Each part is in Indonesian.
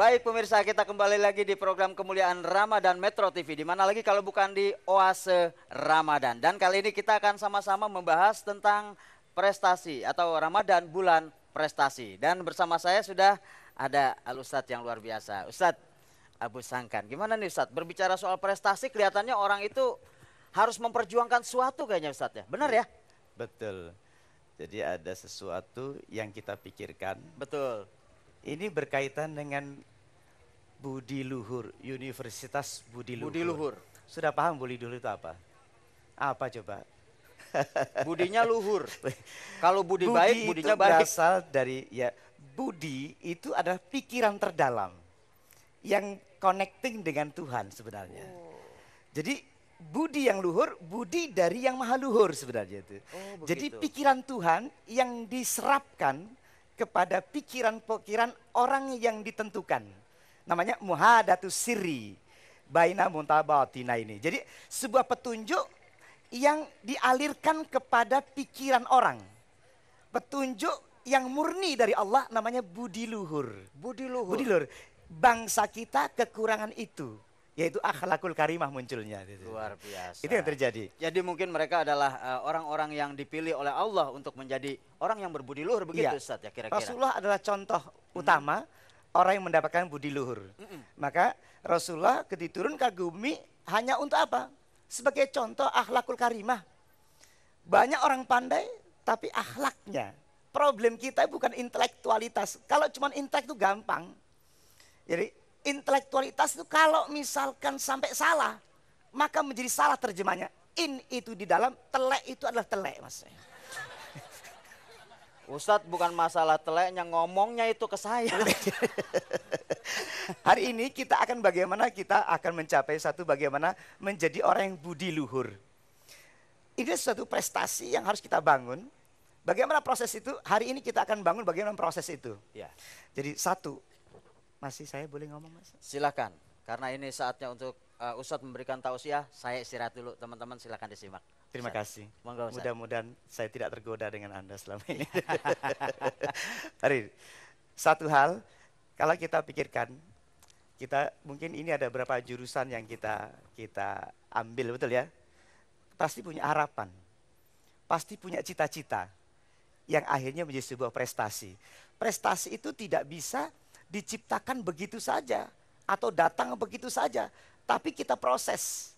Baik pemirsa, kita kembali lagi di program Kemuliaan Ramadan Metro TV. Di mana lagi kalau bukan di Oase Ramadan. Dan kali ini kita akan sama-sama membahas tentang prestasi atau Ramadan bulan prestasi. Dan bersama saya sudah ada Al-Ustadz yang luar biasa. Ustadz Abu Sangkan. Gimana nih Ustadz? Berbicara soal prestasi kelihatannya orang itu harus memperjuangkan sesuatu kayaknya Ustadz ya. Benar ya? Betul. Jadi ada sesuatu yang kita pikirkan. Betul. Ini berkaitan dengan budi luhur, Universitas Budi Luhur. Budi luhur. Sudah paham budi luhur itu apa? Apa coba? Budinya luhur. Kalau budi baik, budinya itu baik. berasal dari budi itu adalah pikiran terdalam yang connecting dengan Tuhan sebenarnya. Jadi budi yang luhur, budi dari yang maha luhur sebenarnya itu. Jadi pikiran Tuhan yang diserapkan kepada pikiran-pikiran orang yang ditentukan. Namanya muhadatus sirri baina muntabatina ini. Jadi sebuah petunjuk yang dialirkan kepada pikiran orang. Petunjuk yang murni dari Allah namanya budi luhur. Budi luhur. Budi luhur. Bangsa kita kekurangan itu. Yaitu akhlakul karimah munculnya. Luar biasa. Itu yang terjadi. Jadi mungkin mereka adalah orang-orang yang dipilih oleh Allah untuk menjadi orang yang berbudi luhur begitu Ustaz ya kira-kira. Rasulullah adalah contoh utama orang yang mendapatkan budi luhur. Maka Rasulullah ketika turun ke bumi hanya untuk apa? Sebagai contoh akhlakul karimah. Banyak orang pandai tapi akhlaknya. Problem kita bukan intelektualitas. Kalau cuma intelek itu gampang. Jadi intelektualitas itu kalau misalkan sampai salah, maka menjadi salah terjemahnya. In itu di dalam, telek itu adalah telek mas. Ustadz bukan masalah teleknya, ngomongnya itu ke saya. Hari ini kita akan mencapai satu bagaimana menjadi orang yang budi luhur. Ini suatu prestasi yang harus kita bangun. Bagaimana proses itu? Hari ini kita akan bangun bagaimana proses itu. Ya. Jadi satu. Masih saya boleh ngomong mas? Silakan, karena ini saatnya untuk Ustadz memberikan tausiah. Saya istirahat dulu, teman-teman silakan disimak. Terima kasih. Mudah-mudahan saya tidak tergoda dengan Anda selama ini. Hari satu hal, kalau kita pikirkan, kita mungkin ini ada beberapa jurusan yang kita ambil, betul ya? Pasti punya harapan, pasti punya cita-cita yang akhirnya menjadi sebuah prestasi. Prestasi itu tidak bisa diciptakan begitu saja atau datang begitu saja, tapi kita proses.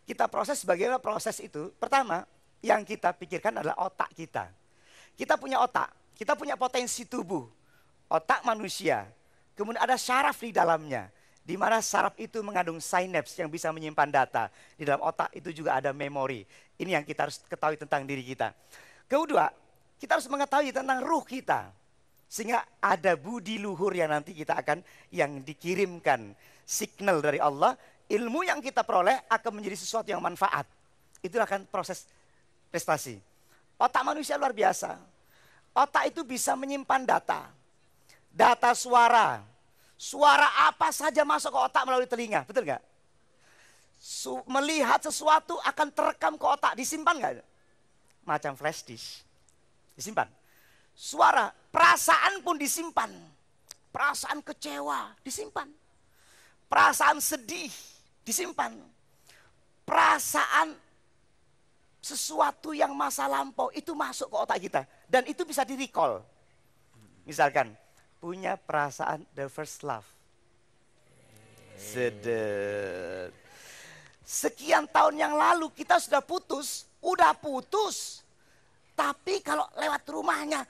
Kita proses bagaimana proses itu. Pertama, yang kita pikirkan adalah otak kita. Kita punya otak, kita punya potensi tubuh, otak manusia. Kemudian ada syaraf di dalamnya, di mana syaraf itu mengandung sinaps yang bisa menyimpan data. Di dalam otak itu juga ada memori. Ini yang kita harus ketahui tentang diri kita. Kedua, kita harus mengetahui tentang ruh kita. Sehingga ada budi luhur yang nanti kita akan yang dikirimkan signal dari Allah. Ilmu yang kita peroleh akan menjadi sesuatu yang manfaat. Itulah kan proses prestasi. Otak manusia luar biasa. Otak itu bisa menyimpan data. Data suara. Suara apa saja masuk ke otak melalui telinga. Betul nggak? Melihat sesuatu akan terekam ke otak. Disimpan nggak? Macam flash disk. Disimpan. Suara, perasaan pun disimpan. Perasaan kecewa disimpan. Perasaan sedih disimpan. Perasaan sesuatu yang masa lampau itu masuk ke otak kita. Dan itu bisa di-recall. Misalkan, punya perasaan the first love. Sedih. Sekian tahun yang lalu kita sudah putus. Tapi kalau lewat rumahnya,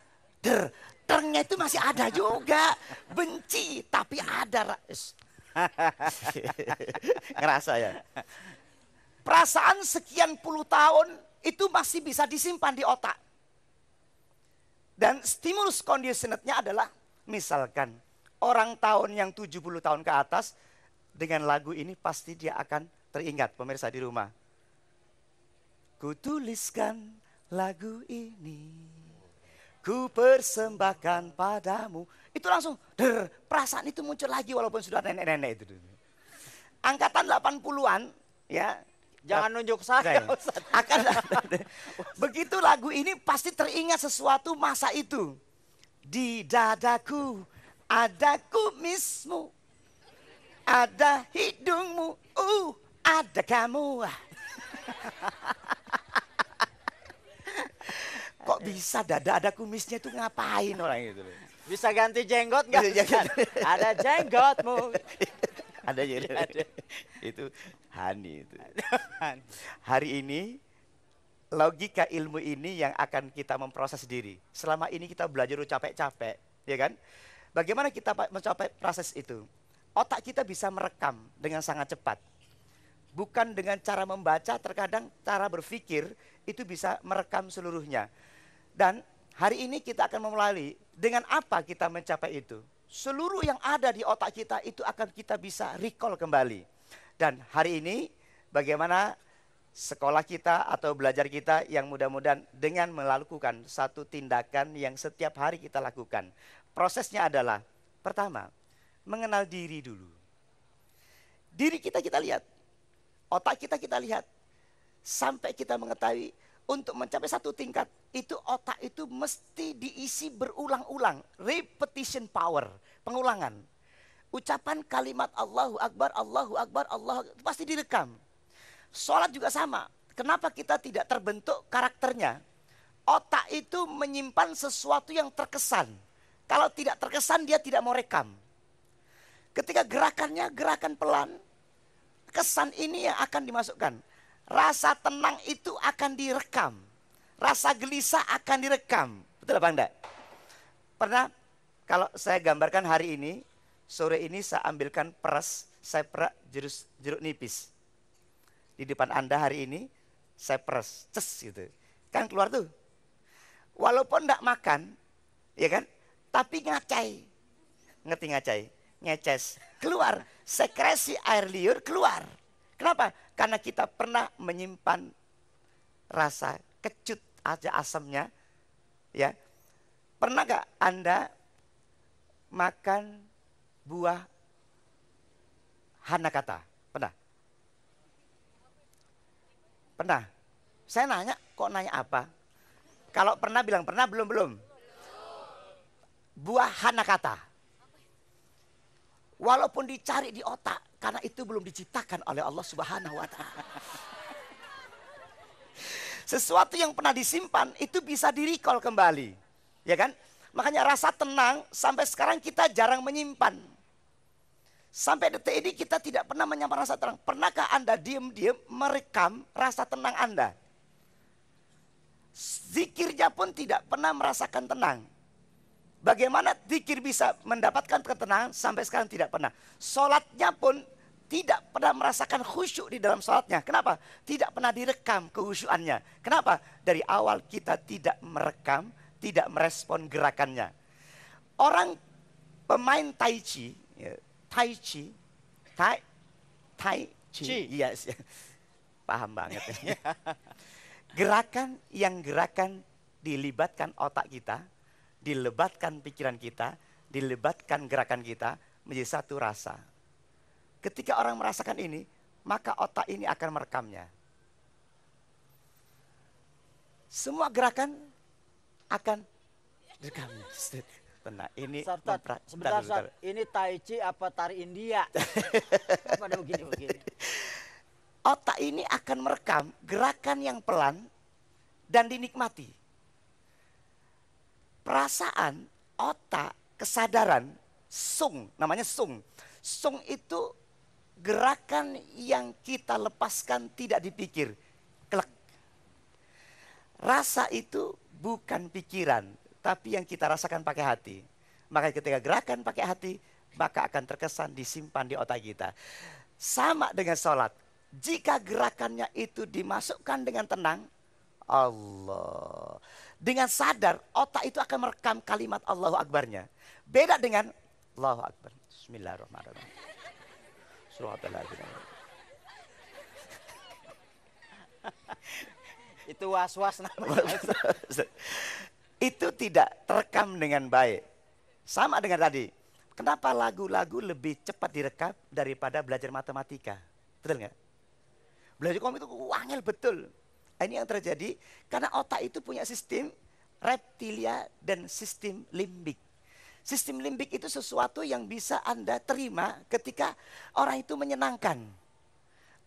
ternya itu masih ada juga. Benci tapi ada. Ngerasa ya. Perasaan sekian puluh tahun itu masih bisa disimpan di otak. Dan stimulus conditionednya adalah misalkan orang tahun yang 70 tahun ke atas dengan lagu ini pasti dia akan teringat pemirsa di rumah. Ku tuliskan lagu ini, ku persembahkan padamu. Itu langsung perasaan itu muncul lagi walaupun sudah nenek-nenek itu. Angkatan 80-an ya. Jangan nunjuk saya. Begitu lagu ini pasti teringat sesuatu masa itu. Di dadaku ada kumismu. ada hidungmu, ada kamu. Kok bisa dada ada kumisnya itu ngapain orang itu? Bisa ganti jenggot nggak? Ada jenggotmu. Ada ya. Itu Hani itu. Hari ini logika ilmu ini yang akan kita memproses diri. Selama ini kita belajar capek-capek, ya kan? Bagaimana kita mencapai proses itu? Otak kita bisa merekam dengan sangat cepat. Bukan dengan cara membaca, terkadang cara berpikir itu bisa merekam seluruhnya. Dan hari ini kita akan memulai dengan apa kita mencapai itu. Seluruh yang ada di otak kita itu akan kita bisa recall kembali. Dan hari ini bagaimana sekolah kita atau belajar kita yang mudah-mudahan dengan melakukan satu tindakan yang setiap hari kita lakukan. Prosesnya adalah pertama, mengenal diri dulu. Diri kita lihat. Otak kita lihat. Sampai kita mengetahui untuk mencapai satu tingkat, itu otak itu mesti diisi berulang-ulang. Repetition power, pengulangan. Ucapan kalimat Allahu Akbar, Allahu Akbar, Allahu Akbar, pasti direkam. Sholat juga sama. Kenapa kita tidak terbentuk karakternya? Otak itu menyimpan sesuatu yang terkesan. Kalau tidak terkesan, dia tidak mau rekam. Ketika gerakannya, gerakan pelan, kesan ini yang akan dimasukkan. Rasa tenang itu akan direkam. Rasa gelisah akan direkam. Betul apa enggak? Pernah kalau saya gambarkan hari ini, sore ini saya ambilkan peras, saya perak jeruk nipis. Di depan Anda hari ini, saya peras, ces gitu. Kan keluar tuh. Walaupun enggak makan, ya kan? Tapi ngacai. Ngerti ngacai? Ngeces. Keluar. Sekresi air liur keluar. Kenapa? Karena kita pernah menyimpan rasa kecut aja asamnya. Ya. Pernah gak Anda makan buah hanakata? Pernah? Pernah? Saya nanya, kok nanya apa? Kalau pernah bilang pernah, belum? Buah hanakata. Walaupun dicari di otak, karena itu belum diciptakan oleh Allah Subhanahu wa Ta'ala. Sesuatu yang pernah disimpan itu bisa di-recall kembali, ya kan? Makanya rasa tenang sampai sekarang kita jarang menyimpan. Sampai detik ini kita tidak pernah menyimpan rasa tenang. Pernahkah Anda diam-diam merekam rasa tenang Anda? Zikirnya pun tidak pernah merasakan tenang. Bagaimana zikir bisa mendapatkan ketenangan sampai sekarang tidak pernah. Sholatnya pun tidak pernah merasakan khusyuk di dalam sholatnya. Kenapa? Tidak pernah direkam kehusyuannya. Kenapa? Dari awal kita tidak merekam, tidak merespon gerakannya. Orang pemain Tai Chi, yes, paham banget. Gerakan dilibatkan otak kita, dilebatkan pikiran kita, dilebatkan gerakan kita menjadi satu rasa. Ketika orang merasakan ini, maka otak ini akan merekamnya. Semua gerakan akan direkamnya. Tenang, ini sebentar. Ini Tai Chi apa tari India? Apa ada begini-begini? Otak ini akan merekam gerakan yang pelan dan dinikmati. Perasaan, otak, kesadaran, sung, namanya sung. Sung itu gerakan yang kita lepaskan tidak dipikir. Klek. Rasa itu bukan pikiran, tapi yang kita rasakan pakai hati. Maka ketika gerakan pakai hati, maka akan terkesan disimpan di otak kita. Sama dengan sholat. Jika gerakannya itu dimasukkan dengan tenang, Allah. Dengan sadar, otak itu akan merekam kalimat Allahu Akbarnya. Beda dengan Allahu Akbar. Bismillahirrahmanirrahim. Itu was-was namanya. Itu tidak terekam dengan baik. Sama dengan tadi. Kenapa lagu-lagu lebih cepat direkam daripada belajar matematika? Betul nggak? Belajar komik itu wangel betul. Ini yang terjadi karena otak itu punya sistem reptilia dan sistem limbik. Sistem limbik itu sesuatu yang bisa Anda terima ketika orang itu menyenangkan.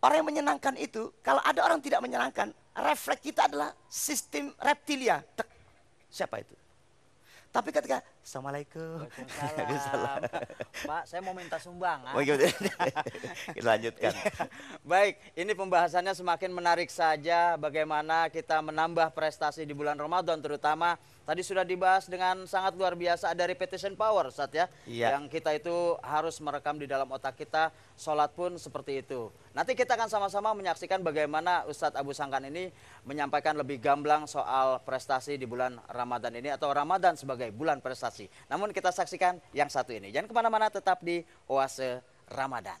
Orang yang menyenangkan itu, kalau ada orang tidak menyenangkan, refleks kita adalah sistem reptilia. Tek. Siapa itu? Tapi ketika Assalamualaikum. Waalaikumsalam. Pak, saya mau minta sumbangan. Oh, gitu. Kita lanjutkan. Baik, ini pembahasannya semakin menarik saja bagaimana kita menambah prestasi di bulan Ramadan, terutama tadi sudah dibahas dengan sangat luar biasa, ada repetition power, Ustadz ya. Iya. Yang kita itu harus merekam di dalam otak kita, sholat pun seperti itu. Nanti kita akan sama-sama menyaksikan bagaimana Ustadz Abu Sangkan ini menyampaikan lebih gamblang soal prestasi di bulan Ramadan ini, atau Ramadan sebagai bulan prestasi. Namun kita saksikan yang satu ini. Jangan kemana-mana, tetap di Oase Ramadan.